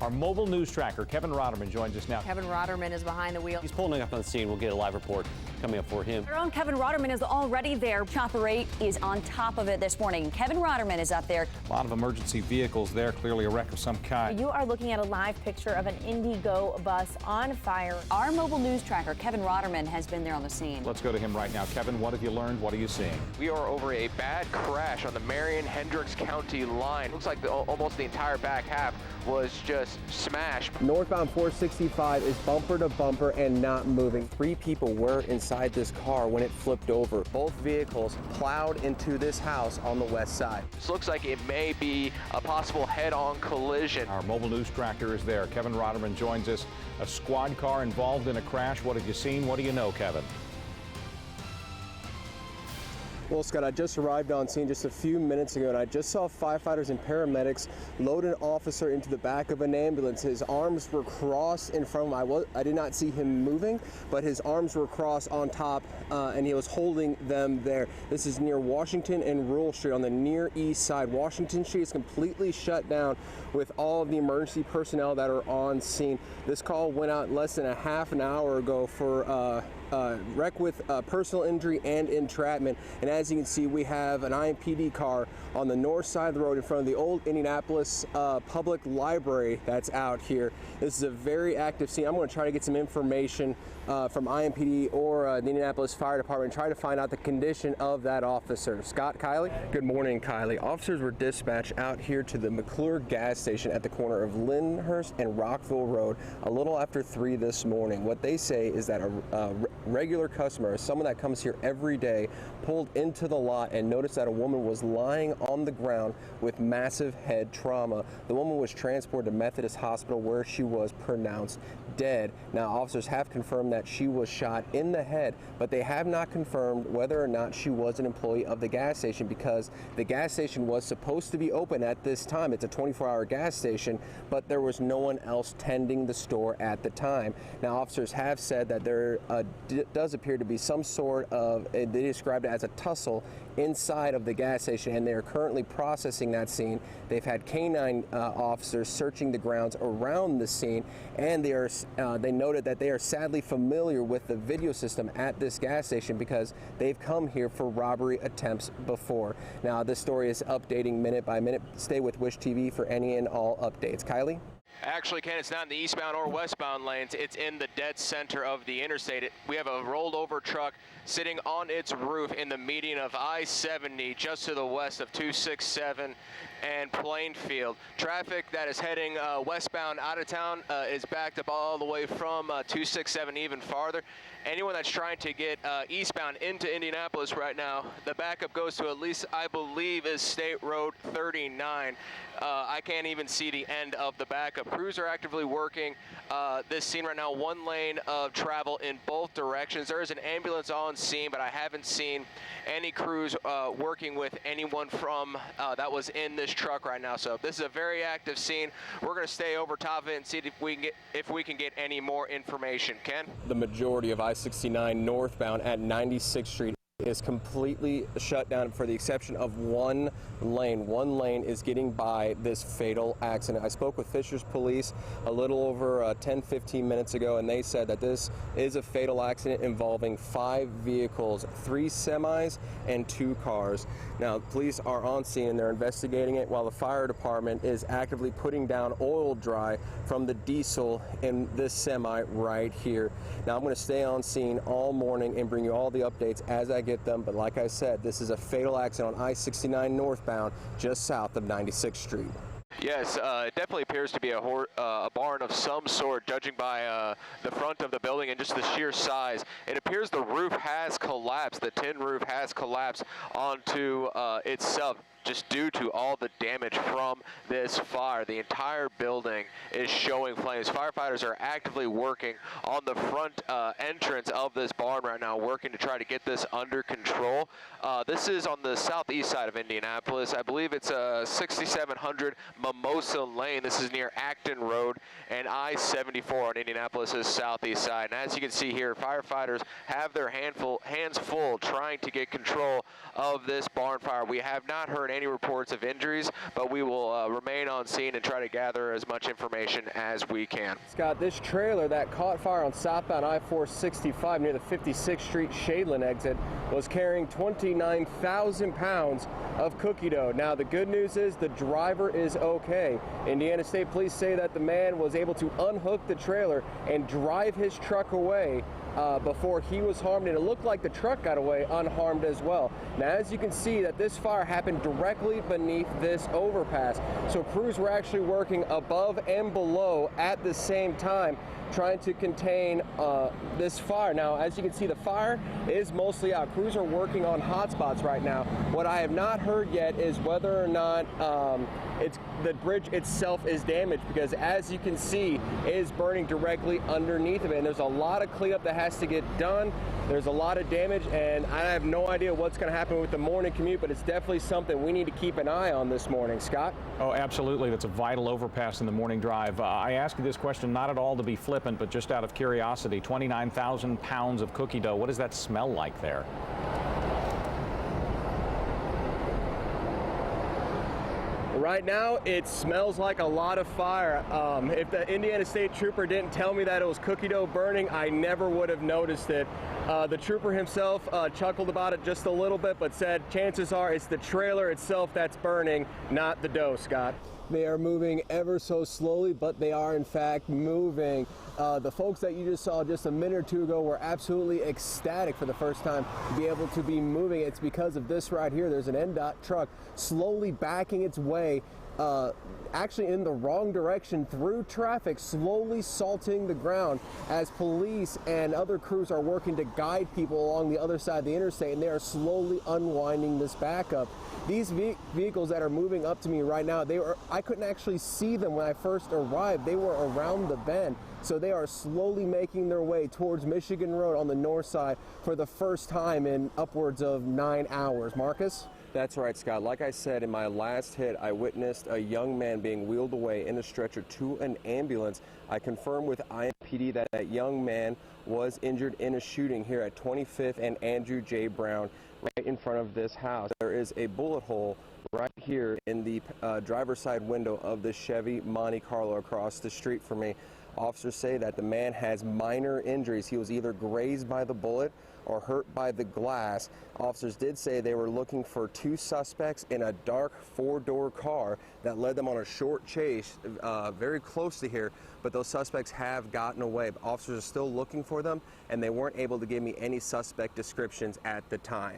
Our mobile news tracker, Kevin Ratermann, joins us now. Kevin Ratermann is behind the wheel. He's pulling up on the scene. We'll get a live report coming up for him. Our own Kevin Ratermann is already there. Chopper 8 is on top of it this morning. Kevin Ratermann is up there. A lot of emergency vehicles there, clearly a wreck of some kind. You are looking at a live picture of an Indigo bus on fire. Our mobile news tracker, Kevin Ratermann, has been there on the scene. Let's go to him right now. Kevin, what have you learned? What are you seeing? We are over a bad crash on the Marion-Hendricks County line. Looks like almost the entire back half was just smashed. Northbound 465 is bumper to bumper and not moving. 3 people were inside this car when it flipped over. Both vehicles plowed into this house on the west side. This looks like it may be a possible head-on collision. Our mobile news tracker is there. Kevin Ratermann joins us. A squad car involved in a crash. What have you seen? What do you know, Kevin? Well, Scott, I just arrived on scene just a few minutes ago, and I just saw firefighters and paramedics load an officer into the back of an ambulance. His arms were crossed in front of him. I did not see him moving, but his arms were crossed on top, and he was holding them there. This is near Washington and Rural Street on the near east side. Washington Street is completely shut down with all of the emergency personnel that are on scene. This call went out less than a half an hour ago for wreck with personal injury and entrapment. And as you can see, we have an IMPD car on the north side of the road in front of the old Indianapolis Public Library that's out here. This is a very active scene. I'm going to try to get some information from IMPD or the Indianapolis Fire Department and try to find out the condition of that officer. Scott, Kylie? Good morning, Kylie. Officers were dispatched out here to the McClure gas station at the corner of Lyndhurst and Rockville Road a little after 3 this morning. What they say is that a regular customer, someone that comes here every day, pulled into the lot and noticed that a woman was lying on the ground with massive head trauma. The woman was transported to Methodist Hospital where she was pronounced dead. Now, officers have confirmed that she was shot in the head, but they have not confirmed whether or not she was an employee of the gas station, because the gas station was supposed to be open at this time. It's a 24-hour gas station, but there was no one else tending the store at the time. Now, officers have said that there does appear to be some sort of, they described it as a tussle inside of the gas station, and they are currently processing that scene. They've had canine officers searching the grounds around the scene, and they noted that they are sadly familiar with the video system at this gas station because they've come here for robbery attempts before. Now, this story is updating minute by minute. Stay with Wish TV for any and all updates. Kylie? Actually, Ken, it's not in the eastbound or westbound lanes. It's in the dead center of the interstate. We have a rolled over truck sitting on its roof in the median of I-70 just to the west of 267 and Plainfield. Traffic that is heading westbound out of town is backed up all the way from 267 even farther. Anyone that's trying to get eastbound into Indianapolis right now, the backup goes to at least, I believe, is State Road 39. I can't even see the end of the backup. Crews are actively working this scene right now. 1 lane of travel in both directions. There is an ambulance on scene, but I haven't seen any crews working with anyone from that was in this truck right now. So this is a very active scene. We're going to stay over top of it and see if we can get any more information. Ken? The majority of I-69 northbound at 96th Street is completely shut down for the exception of 1 lane. 1 lane is getting by this fatal accident. I spoke with Fishers Police a little over 10-15 minutes ago, and they said that this is a fatal accident involving 5 vehicles, 3 semis and 2 cars. Now, police are on scene and they're investigating it, while the fire department is actively putting down oil dry from the diesel in this semi right here. Now, I'm going to stay on scene all morning and bring you all the updates as I get them, but like I said, this is a fatal accident on I-69 northbound just south of 96th Street. Yes, it definitely appears to be a barn of some sort, judging by the front of the building and just the sheer size. It appears the roof has collapsed. The tin roof has collapsed onto itself, just due to all the damage from this fire. The entire building is showing flames. Firefighters are actively working on the front entrance of this barn right now, working to try to get this under control. This is on the southeast side of Indianapolis. I believe it's 6700 Mimosa Lane. This is near Acton Road and I-74 on Indianapolis' southeast side. And as you can see here, firefighters have their hands full trying to get control of this barn fire. We have not heard any reports of injuries, but we will remain on scene and try to gather as much information as we can. Scott, this trailer that caught fire on southbound I-465 near the 56th Street Shadeland exit was carrying 29,000 pounds of cookie dough. Now, the good news is the driver is okay. Indiana State Police say that the man was able to unhook the trailer and drive his truck away before he was harmed, and it looked like the truck got away unharmed as well. Now, as you can see, that this fire happened directly beneath this overpass, so crews were actually working above and below at the same time trying to contain this fire. Now, as you can see, the fire is mostly out. Crews are working on hotspots right now. What I have not heard yet is whether or not the bridge itself is damaged, because as you can see, it is burning directly underneath of it, and there's a lot of cleanup that has to get done. There's a lot of damage, and I have no idea what's going to happen with the morning commute, but it's definitely something we need to keep an eye on this morning. Scott? Oh, absolutely. That's a vital overpass in the morning drive. I ask you this question not at all to be flippant, but just out of curiosity. 29,000 pounds of cookie dough. What does that smell like there? Right now, it smells like a lot of fire. If the Indiana State Trooper didn't tell me that it was cookie dough burning, I never would have noticed it. The trooper himself chuckled about it just a little bit, but said chances are it's the trailer itself that's burning, not the dough, Scott. They are moving ever so slowly, but they are in fact moving. The folks that you just saw just a minute or two ago were absolutely ecstatic for the first time to be able to be moving. It's because of this right here. There's an NDOT truck slowly backing its way actually in the wrong direction through traffic, slowly salting the ground as police and other crews are working to guide people along the other side of the interstate, and they are slowly unwinding this backup. These vehicles that are moving up to me right now, I couldn't actually see them when I first arrived. They were around the bend. So they are slowly making their way towards Michigan Road on the north side for the first time in upwards of 9 hours. Marcus? That's right, Scott. Like I said, in my last hit, I witnessed a young man being wheeled away in a stretcher to an ambulance. I confirmed with IMPD that that young man was injured in a shooting here at 25th and Andrew J. Brown, right in front of this house. There is a bullet hole right here in the driver's side window of the Chevy Monte Carlo across the street from me. Officers say that the man has minor injuries. He was either grazed by the bullet or hurt by the glass. Officers did say they were looking for two suspects in a dark four-door car that led them on a short chase very close to here, but those suspects have gotten away. Officers are still looking for them, and they weren't able to give me any suspect descriptions at the time.